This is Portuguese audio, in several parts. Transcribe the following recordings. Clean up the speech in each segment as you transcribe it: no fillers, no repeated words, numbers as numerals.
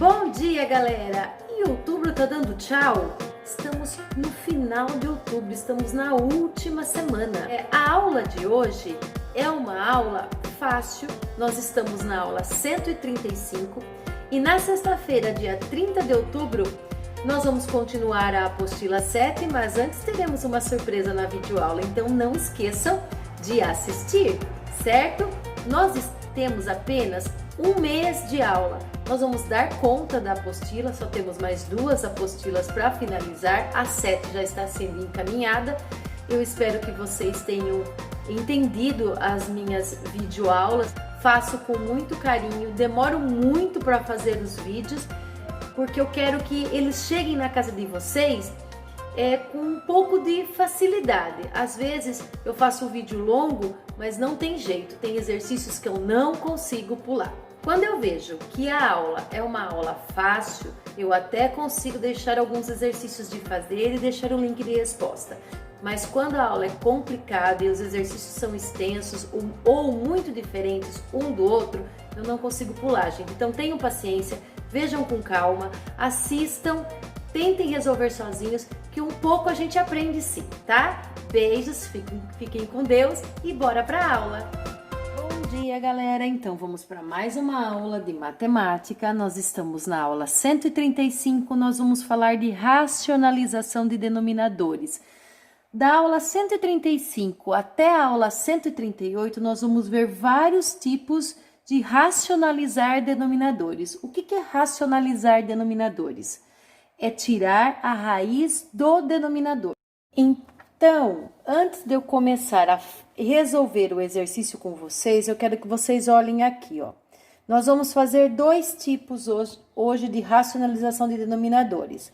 Bom dia, galera! E outubro tá dando tchau? Estamos no final de outubro, estamos na última semana. A aula de hoje é uma aula fácil, nós estamos na aula 135 e na sexta-feira, dia 30 de outubro, nós vamos continuar a apostila 7, mas antes teremos uma surpresa na videoaula, então não esqueçam de assistir, certo? Nós temos apenas um mês de aula. Nós vamos dar conta da apostila, só temos mais 2 apostilas para finalizar, a 7 já está sendo encaminhada. Eu espero que vocês tenham entendido as minhas videoaulas, faço com muito carinho, demoro muito para fazer os vídeos, porque eu quero que eles cheguem na casa de vocês com um pouco de facilidade. Às vezes eu faço um vídeo longo, mas não tem jeito, tem exercícios que eu não consigo pular. Quando eu vejo que a aula é uma aula fácil, eu até consigo deixar alguns exercícios de fazer e deixar o link de resposta. Mas quando a aula é complicada e os exercícios são extensos ou muito diferentes um do outro, eu não consigo pular, gente. Então tenham paciência, vejam com calma, assistam, tentem resolver sozinhos, que um pouco a gente aprende sim, tá? Beijos, fiquem com Deus e bora pra aula! Bom dia, galera! Então vamos para mais uma aula de matemática. Nós estamos na aula 135, nós vamos falar de racionalização de denominadores. Da aula 135 até a aula 138, nós vamos ver vários tipos de racionalizar denominadores. O que é racionalizar denominadores? É tirar a raiz do denominador. Então, antes de eu começar a resolver o exercício com vocês, eu quero que vocês olhem aqui, ó. Nós vamos fazer 2 tipos hoje de racionalização de denominadores.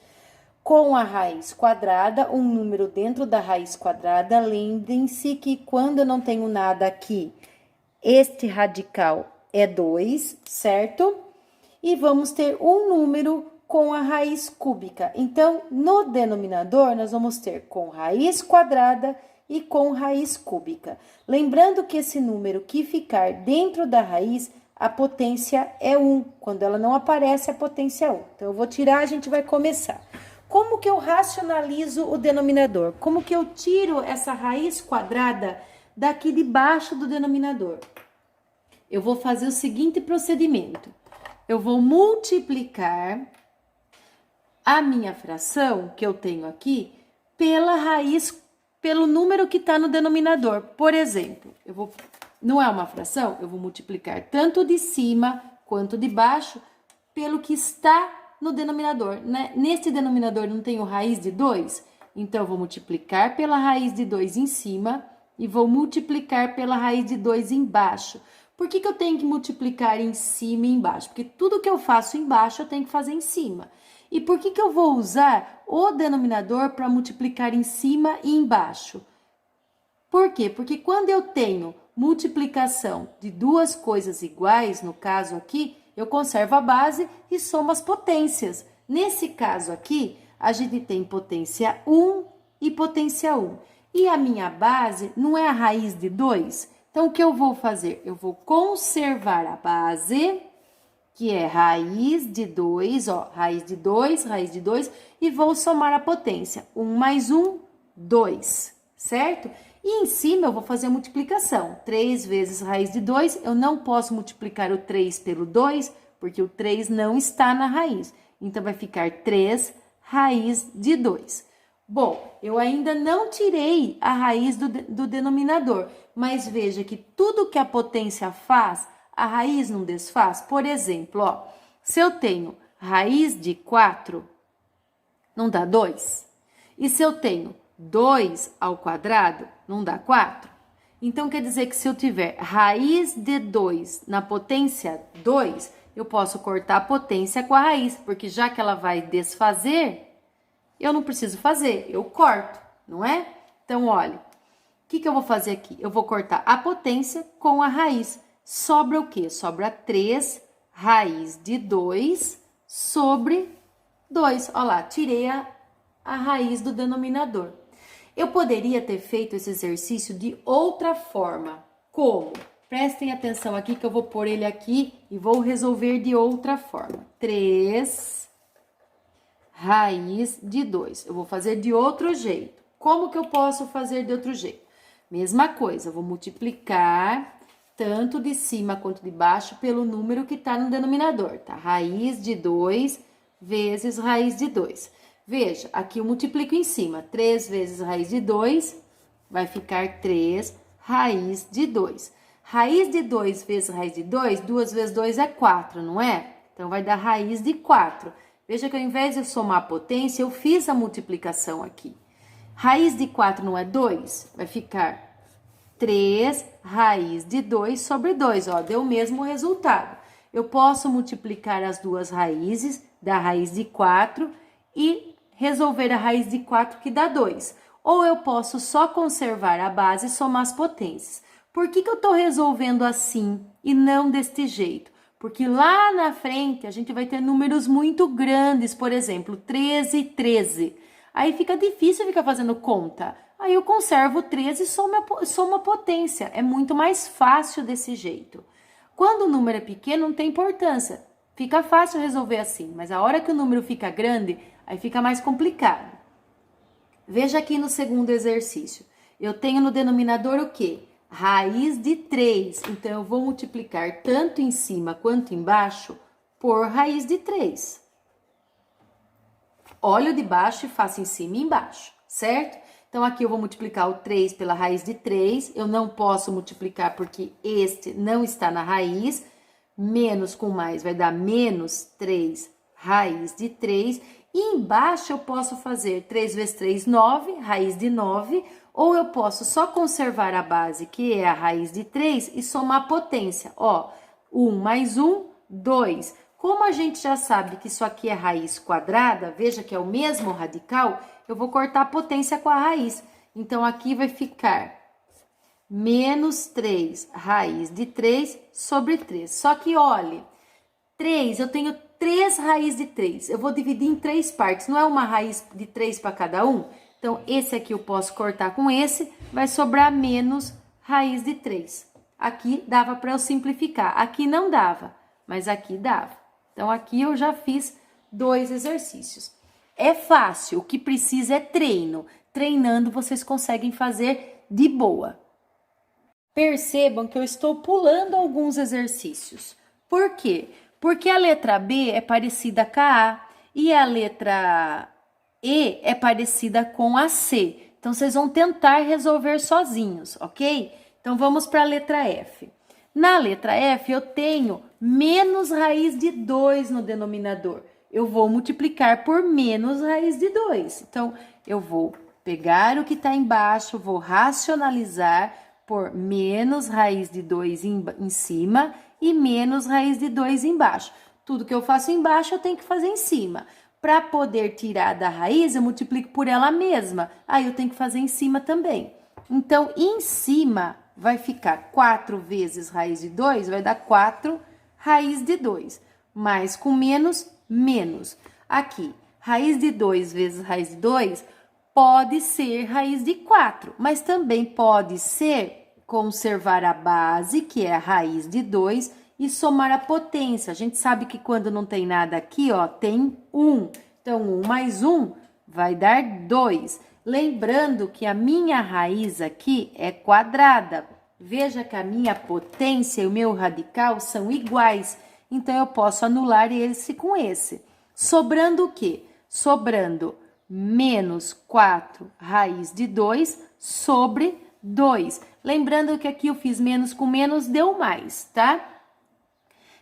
Com a raiz quadrada, um número dentro da raiz quadrada. Lembrem-se que quando eu não tenho nada aqui, este radical é 2, certo? E vamos ter um número com a raiz cúbica. Então, no denominador, nós vamos ter com raiz quadrada e com raiz cúbica. Lembrando que esse número que ficar dentro da raiz, a potência é 1. Quando ela não aparece, a potência é 1. Então, eu vou tirar, a gente vai começar. Como que eu racionalizo o denominador? Como que eu tiro essa raiz quadrada daqui de baixo do denominador? Eu vou fazer o seguinte procedimento. Eu vou multiplicar a minha fração que eu tenho aqui pela raiz, pelo número que está no denominador. Por exemplo, não é uma fração, eu vou multiplicar tanto de cima quanto de baixo pelo que está no denominador, né? Neste denominador não tenho raiz de 2, então eu vou multiplicar pela raiz de 2 em cima e vou multiplicar pela raiz de 2 embaixo. Por que eu tenho que multiplicar em cima e embaixo? Porque tudo que eu faço embaixo eu tenho que fazer em cima. E por que eu vou usar o denominador para multiplicar em cima e embaixo? Por quê? Porque quando eu tenho multiplicação de 2 coisas iguais, no caso aqui, eu conservo a base e somo as potências. Nesse caso aqui, a gente tem potência 1 e potência 1. E a minha base não é a raiz de 2? Então, o que eu vou fazer? Eu vou conservar a base, que é raiz de 2, ó, raiz de 2, e vou somar a potência. 1 mais 1, 2, certo? E em cima eu vou fazer a multiplicação. 3 vezes raiz de 2, eu não posso multiplicar o 3 pelo 2, porque o 3 não está na raiz. Então, vai ficar 3 raiz de 2. Bom, eu ainda não tirei a raiz do denominador, mas veja que tudo que a potência faz, a raiz não desfaz. Por exemplo, ó, se eu tenho raiz de 4, não dá 2? E se eu tenho 2 ao quadrado, não dá 4? Então, quer dizer que se eu tiver raiz de 2 na potência 2, eu posso cortar a potência com a raiz, porque já que ela vai desfazer, eu não preciso fazer, eu corto, não é? Então, olha, o que eu vou fazer aqui? Eu vou cortar a potência com a raiz. Sobra o quê? Sobra 3 raiz de 2 sobre 2. Olha lá, tirei a raiz do denominador. Eu poderia ter feito esse exercício de outra forma. Como? Prestem atenção aqui que eu vou pôr ele aqui e vou resolver de outra forma. 3 raiz de 2. Eu vou fazer de outro jeito. Como que eu posso fazer de outro jeito? Mesma coisa, eu vou multiplicar tanto de cima quanto de baixo pelo número que está no denominador, tá? Raiz de 2 vezes raiz de 2. Veja, aqui eu multiplico em cima. 3 vezes raiz de 2 vai ficar 3 raiz de 2. Raiz de 2 vezes raiz de 2, 2 vezes 2 é 4, não é? Então, vai dar raiz de 4. Veja que ao invés de eu somar a potência, eu fiz a multiplicação aqui. Raiz de 4 não é 2? Vai ficar 3 raiz de 2 sobre 2, ó, deu o mesmo resultado. Eu posso multiplicar as duas raízes da raiz de 4 e resolver a raiz de 4 que dá 2. Ou eu posso só conservar a base e somar as potências. Por que eu estou resolvendo assim e não deste jeito? Porque lá na frente a gente vai ter números muito grandes, por exemplo, 13 e 13. Aí fica difícil ficar fazendo conta. Aí eu conservo 13 e somo a potência. É muito mais fácil desse jeito. Quando o número é pequeno, não tem importância. Fica fácil resolver assim, mas a hora que o número fica grande, aí fica mais complicado. Veja aqui no segundo exercício. Eu tenho no denominador o quê? Raiz de 3. Então, eu vou multiplicar tanto em cima quanto embaixo por raiz de 3. Olho de baixo e faço em cima e embaixo, certo? Então, aqui eu vou multiplicar o 3 pela raiz de 3. Eu não posso multiplicar porque este não está na raiz. Menos com mais vai dar menos 3 raiz de 3. E embaixo eu posso fazer 3 vezes 3, 9, raiz de 9. Ou eu posso só conservar a base, que é a raiz de 3, e somar a potência. Ó, 1 mais 1, 2. Como a gente já sabe que isso aqui é raiz quadrada, veja que é o mesmo radical, eu vou cortar a potência com a raiz. Então, aqui vai ficar menos 3 raiz de 3 sobre 3. Só que, olhe, 3, eu tenho 3 raiz de 3. Eu vou dividir em 3 partes. Não é uma raiz de 3 para cada um? Então, esse aqui eu posso cortar com esse, vai sobrar menos raiz de 3. Aqui dava para eu simplificar. Aqui não dava, mas aqui dava. Então, aqui eu já fiz 2 exercícios. É fácil, o que precisa é treino. Treinando, vocês conseguem fazer de boa. Percebam que eu estou pulando alguns exercícios. Por quê? Porque a letra B é parecida com a A e a letra E é parecida com a C. Então, vocês vão tentar resolver sozinhos, ok? Então, vamos para a letra F. Na letra F, eu tenho menos raiz de 2 no denominador. Eu vou multiplicar por menos raiz de 2. Então, eu vou pegar o que está embaixo, vou racionalizar por menos raiz de 2 em cima e menos raiz de 2 embaixo. Tudo que eu faço embaixo, eu tenho que fazer em cima. Para poder tirar da raiz, eu multiplico por ela mesma. Aí eu tenho que fazer em cima também. Então, em cima vai ficar 4 vezes raiz de 2, vai dar 4 raiz de 2. Mais com menos, menos. Aqui, raiz de 2 vezes raiz de 2 pode ser raiz de 4, mas também pode ser conservar a base, que é a raiz de 2, e somar a potência. A gente sabe que quando não tem nada aqui, ó, tem 1. Então, 1 mais 1 vai dar 2. Lembrando que a minha raiz aqui é quadrada. Veja que a minha potência e o meu radical são iguais. Então, eu posso anular esse com esse. Sobrando o quê? Sobrando menos 4 raiz de 2 sobre 2. Lembrando que aqui eu fiz menos com menos, deu mais, tá?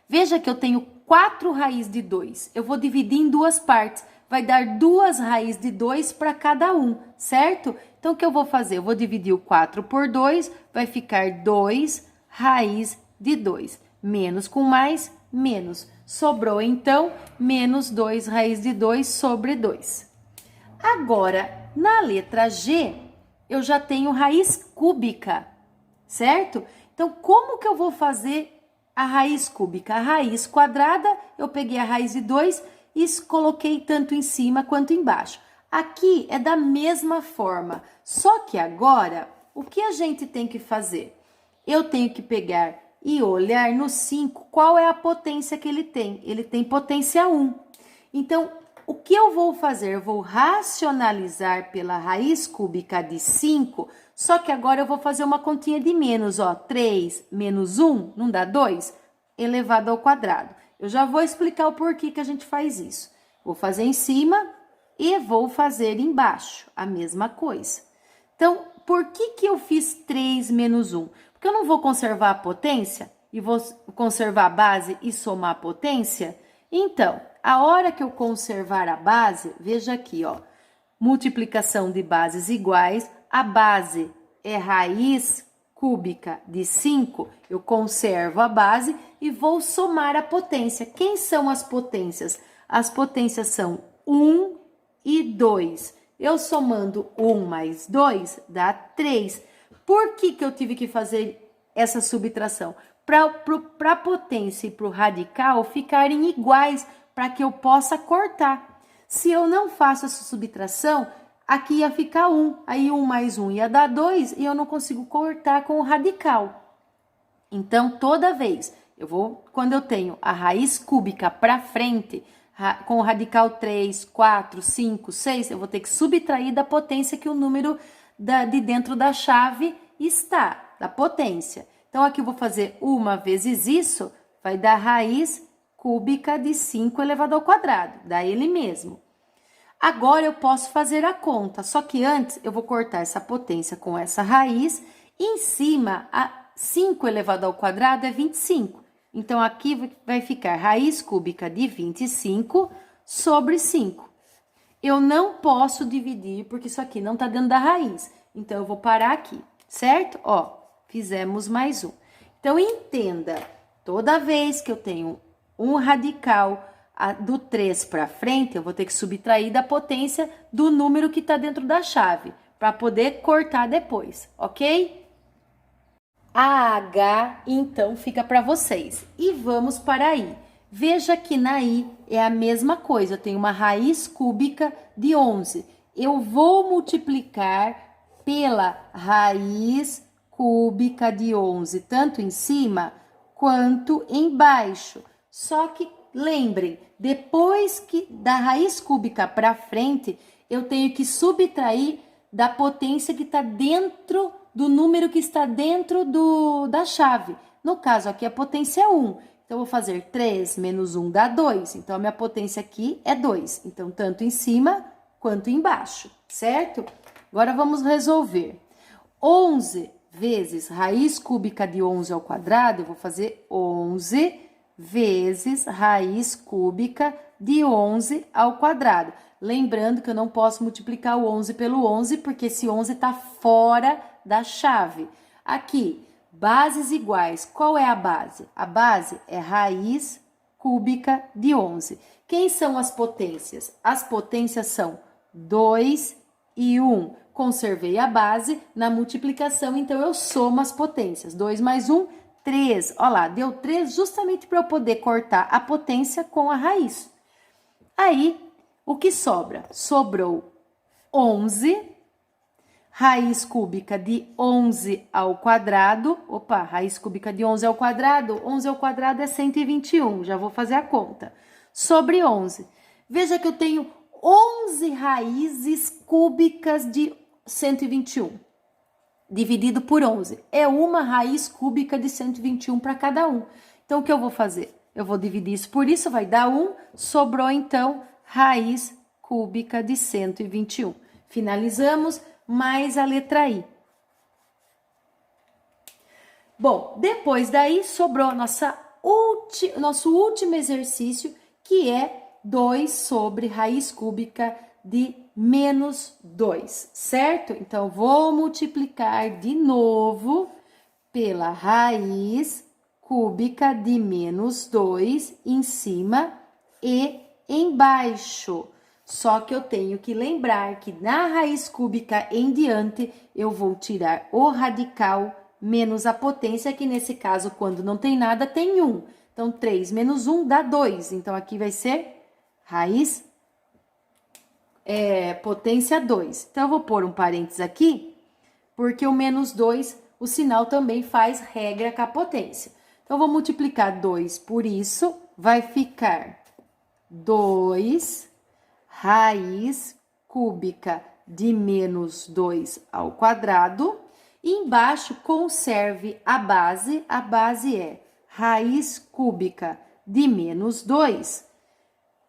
Veja que eu tenho 4 raiz de 2. Eu vou dividir em duas partes. Vai dar 2 raiz de 2 para cada um, certo? Então, o que eu vou fazer? Eu vou dividir o 4 por 2, vai ficar 2 raiz de 2. Menos com mais, menos. Sobrou, então, menos 2 raiz de 2 sobre 2. Agora, na letra G, eu já tenho raiz cúbica, certo? Então, como que eu vou fazer a raiz cúbica? A raiz quadrada, eu peguei a raiz de 2 e coloquei tanto em cima quanto embaixo. Aqui é da mesma forma, só que agora, o que a gente tem que fazer? eu tenho que pegar e olhar no 5 qual é a potência que ele tem. Ele tem potência 1. Então, o que eu vou fazer? Eu vou racionalizar pela raiz cúbica de 5, só que agora eu vou fazer uma continha de menos, ó. 3 menos 1, não dá 2? Elevado ao quadrado. Eu já vou explicar o porquê que a gente faz isso. Vou fazer em cima e vou fazer embaixo, a mesma coisa. Então, por que eu fiz 3 menos 1? Porque eu não vou conservar a potência e vou conservar a base e somar a potência? Então, a hora que eu conservar a base, veja aqui, ó, multiplicação de bases iguais, a base é raiz cúbica de 5, eu conservo a base e vou somar a potência. Quem são as potências? As potências são 1 e 2. Eu somando 1 mais 2 dá 3. Por que eu tive que fazer essa subtração? Para a potência e para o radical ficarem iguais, para que eu possa cortar. Se eu não faço essa subtração, aqui ia ficar 1, aí 1 mais 1 ia dar 2 e eu não consigo cortar com o radical. Então, toda vez, quando eu tenho a raiz cúbica para frente, com o radical 3, 4, 5, 6, eu vou ter que subtrair da potência que o número de dentro da chave está, da potência. Então, aqui eu vou fazer 1 vezes isso, vai dar raiz cúbica de 5 elevado ao quadrado, dá ele mesmo. Agora, eu posso fazer a conta, só que antes eu vou cortar essa potência com essa raiz, e em cima, a 5 elevado ao quadrado é 25. Então, aqui vai ficar raiz cúbica de 25 sobre 5. Eu não posso dividir, porque isso aqui não está dentro da raiz. Então, eu vou parar aqui, certo? Ó, fizemos mais um. Então, entenda, toda vez que eu tenho um radical do 3 para frente, eu vou ter que subtrair da potência do número que está dentro da chave, para poder cortar depois, ok? A H, então, fica para vocês. E vamos para a I. Veja que na I é a mesma coisa, eu tenho uma raiz cúbica de 11. Eu vou multiplicar pela raiz cúbica de 11, tanto em cima quanto embaixo. Só que lembrem, depois que da raiz cúbica para frente, eu tenho que subtrair da potência que está dentro do número que está dentro da chave. No caso aqui, a potência é 1. Então, eu vou fazer 3 menos 1 dá 2. Então, a minha potência aqui é 2. Então, tanto em cima quanto embaixo, certo? Agora, vamos resolver. 11 vezes raiz cúbica de 11 ao quadrado, eu vou fazer 11 vezes raiz cúbica de 11 ao quadrado. Lembrando que eu não posso multiplicar o 11 pelo 11, porque esse 11 está fora da chave. Aqui, bases iguais. Qual é a base? A base é raiz cúbica de 11. Quem são as potências? As potências são 2 e 1. Conservei a base na multiplicação, então eu somo as potências. 2 mais 1, 3. Olha lá, deu 3 justamente para eu poder cortar a potência com a raiz. Aí, o que sobra? Sobrou 11, raiz cúbica de 11 ao quadrado. Opa, raiz cúbica de 11 ao quadrado. 11 ao quadrado é 121, já vou fazer a conta. Sobre 11. Veja que eu tenho 11 raízes cúbicas de 121. Dividido por 11. É uma raiz cúbica de 121 para cada um. Então, o que eu vou fazer? Eu vou dividir isso por isso, vai dar 1. Sobrou, então, raiz cúbica de 121. Finalizamos mais a letra I. Bom, depois daí, sobrou nosso último exercício, que é 2 sobre raiz cúbica de menos 2, certo? Então, vou multiplicar de novo pela raiz cúbica de menos 2 em cima e embaixo. Só que eu tenho que lembrar que na raiz cúbica em diante, eu vou tirar o radical menos a potência, que nesse caso, quando não tem nada, tem 1. Então, 3 menos 1 dá 2. Então, aqui vai ser raiz potência 2. Então, eu vou pôr um parênteses aqui, porque o menos 2 o sinal também faz regra com a potência. Então, vou multiplicar 2 por isso, vai ficar 2 raiz cúbica de menos 2 ao quadrado. E embaixo, conserve a base é raiz cúbica de menos 2.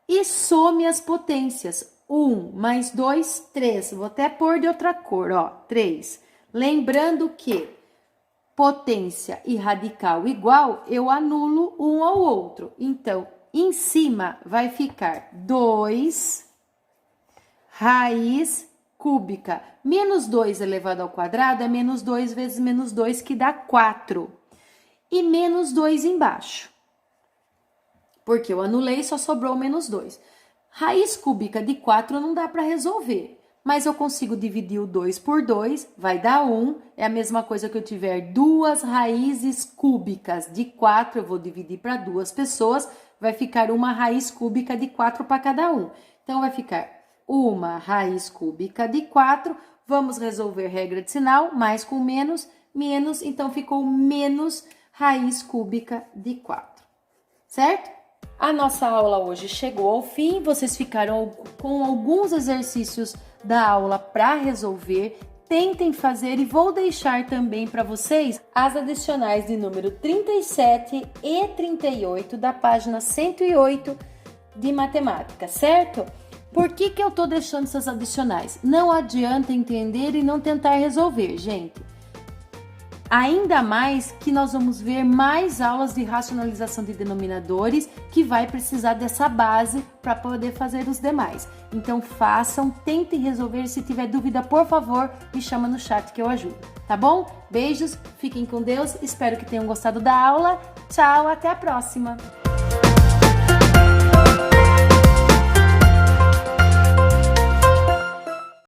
E some as potências. 1 mais 2, 3. Vou até pôr de outra cor, ó, 3. Lembrando que potência e radical igual, eu anulo um ao outro. Então, em cima vai ficar 2 raiz cúbica. Menos 2 elevado ao quadrado é menos 2 vezes menos 2, que dá 4. E menos 2 embaixo. Porque eu anulei, só sobrou menos 2. Raiz cúbica de 4 não dá para resolver. Mas eu consigo dividir o 2 por 2, vai dar 1. É a mesma coisa que eu tiver duas raízes cúbicas de 4, eu vou dividir para duas pessoas, vai ficar uma raiz cúbica de 4 para cada um. Então, vai ficar uma raiz cúbica de 4, vamos resolver regra de sinal, mais com menos, menos, então ficou menos raiz cúbica de 4, certo? A nossa aula hoje chegou ao fim, vocês ficaram com alguns exercícios da aula para resolver, tentem fazer e vou deixar também para vocês as adicionais de número 37 e 38 da página 108 de matemática, certo? Por que eu tô deixando essas adicionais? Não adianta entender e não tentar resolver, gente. Ainda mais que nós vamos ver mais aulas de racionalização de denominadores que vai precisar dessa base para poder fazer os demais. Então façam, tentem resolver. Se tiver dúvida, por favor, me chama no chat que eu ajudo, tá bom? Beijos, fiquem com Deus, espero que tenham gostado da aula. Tchau, até a próxima!